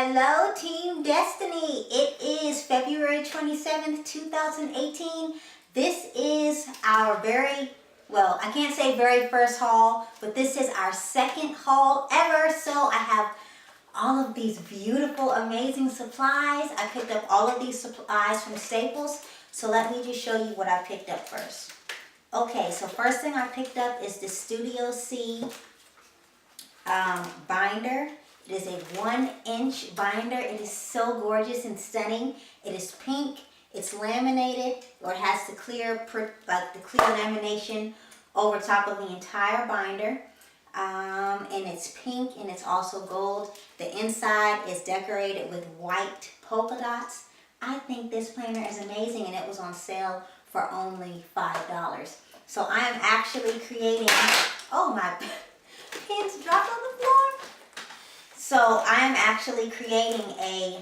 Hello, Team Destiny. It is February 27th, 2018. This is our I can't say very first haul, but this is our second haul ever. So I have all of these beautiful, amazing supplies. I picked up all of these supplies from Staples. So let me just show you what I picked up first. Okay, so first thing I picked up is the Studio C binder. It is a 1-inch binder. It is so gorgeous and stunning. It is pink. It's laminated, or it has the clear lamination over top of the entire binder. And it's pink and it's also gold. The inside is decorated with white polka dots. I think this planner is amazing, and it was on sale for only $5. So I am actually creating, oh, my pins dropped on the floor. So I am actually creating a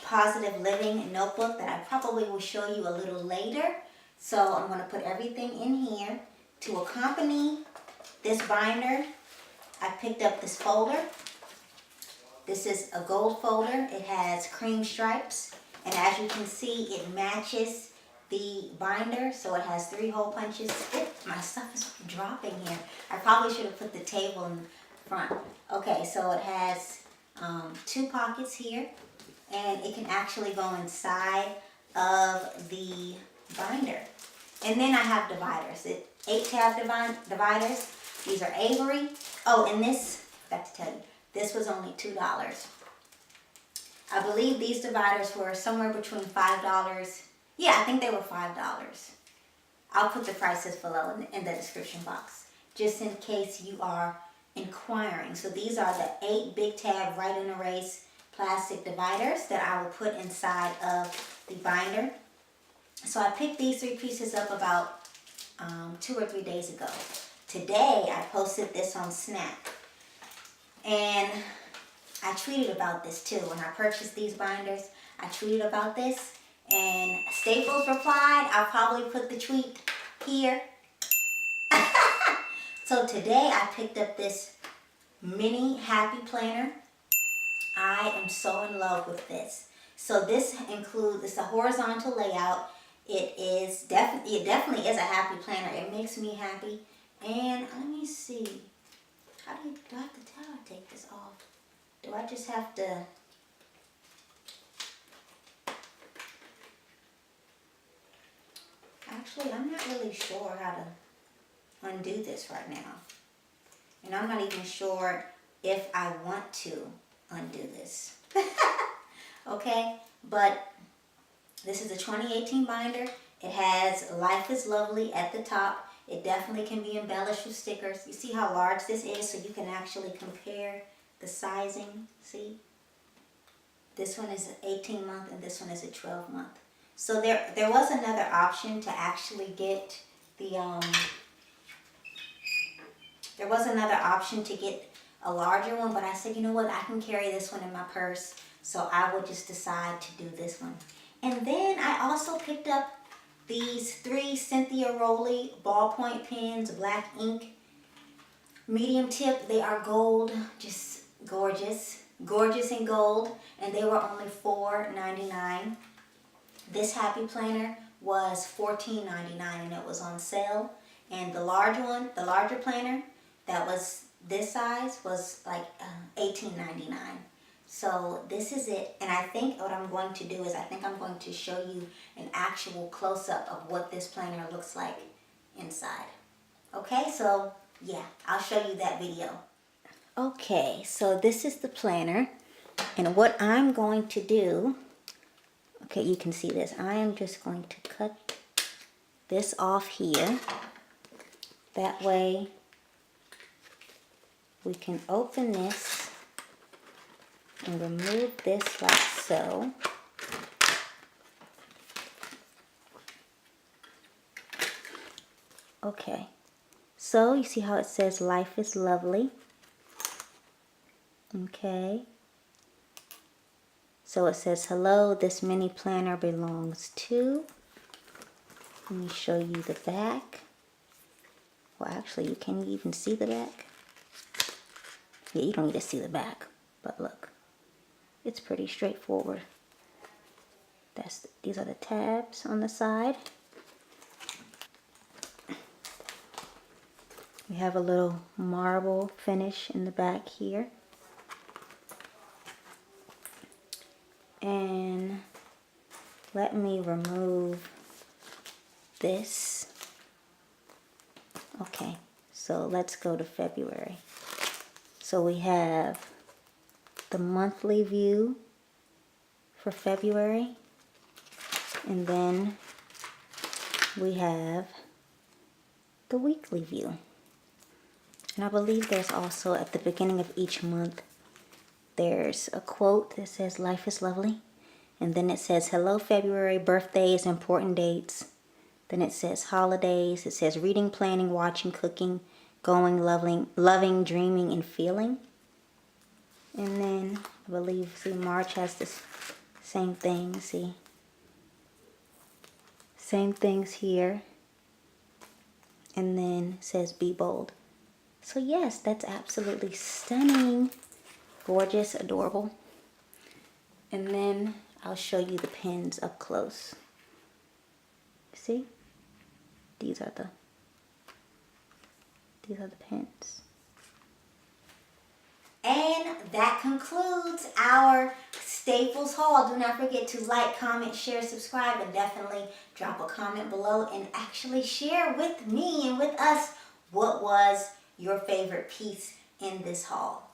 positive living notebook that I probably will show you a little later. So I'm going to put everything in here. To accompany this binder, I picked up this folder. This is a gold folder. It has cream stripes, and as you can see, it matches the binder. So it has 3 hole punches. My stuff is dropping here. I probably should have put the table in front. Okay, so it has 2 pockets here, and it can actually go inside of the binder. And then I have dividers. 8-tab dividers. These are Avery. Oh, and this, I forgot to tell you, this was only $2. I believe these dividers were somewhere between $5. Yeah, I think they were $5. I'll put the prices below in the description box, just in case you are inquiring. So these are the 8 big tab right in erase plastic dividers that I will put inside of the binder. So I picked these 3 pieces up about 2 or 3 days ago. Today I posted this on Snap, and I tweeted about this too. When I purchased these binders, I tweeted about this, and Staples replied. I'll probably put the tweet here. So today I picked up this mini happy planner. I am so in love with this. So this includes, it's a horizontal layout. It definitely is a happy planner. It makes me happy. And let me see. How do I have to take this off? Do I just have to? Actually, I'm not really sure how to undo this right now. And I'm not even sure if I want to undo this. Okay, but this is a 2018 binder. It has Life is Lovely at the top. It definitely can be embellished with stickers. You see how large this is, so you can actually compare the sizing. See? This one is an 18-month and this one is a 12-month. So there was another option to actually get the there was another option to get a larger one, but I said, you know what, I can carry this one in my purse, so I would just decide to do this one. And then I also picked up these 3 Cynthia Rowley ballpoint pens, black ink, medium tip. They are gold, just gorgeous, gorgeous in gold, and they were only $4.99. This happy planner was $14.99, and it was on sale. And the large one, the larger planner, that was this size, was like $18.99. So this is it. And I think what I'm going to do is I'm going to show you an actual close-up of what this planner looks like inside. Okay, so yeah, I'll show you that video. Okay, so this is the planner. And what I'm going to do, okay, you can see this. I am just going to cut this off here. That way we can open this and remove this like so. Okay, so you see how it says Life is Lovely. Okay, so it says, hello, this mini planner belongs to. Let me show you the back. Well, actually, can you even see the back? Yeah, you don't need to see the back, but look. it's pretty straightforward. These are the tabs on the side. We have a little marble finish in the back here. And let me remove this. Okay, so let's go to February. So we have the monthly view for February. And then we have the weekly view. And I believe there's also at the beginning of each month, there's a quote that says, "Life is lovely." And then it says, "Hello February, birthdays, important dates." Then it says holidays. It says reading, planning, watching, cooking, going, loving, dreaming, and feeling. And then I believe, see, March has this same thing. See, same things here. And then it says be bold. So yes, that's absolutely stunning, gorgeous, adorable. And then I'll show you the pins up close. See? These are the pins. And that concludes our Staples haul. Do not forget to like, comment, share, subscribe, and definitely drop a comment below and actually share with me and with us what was your favorite piece in this haul.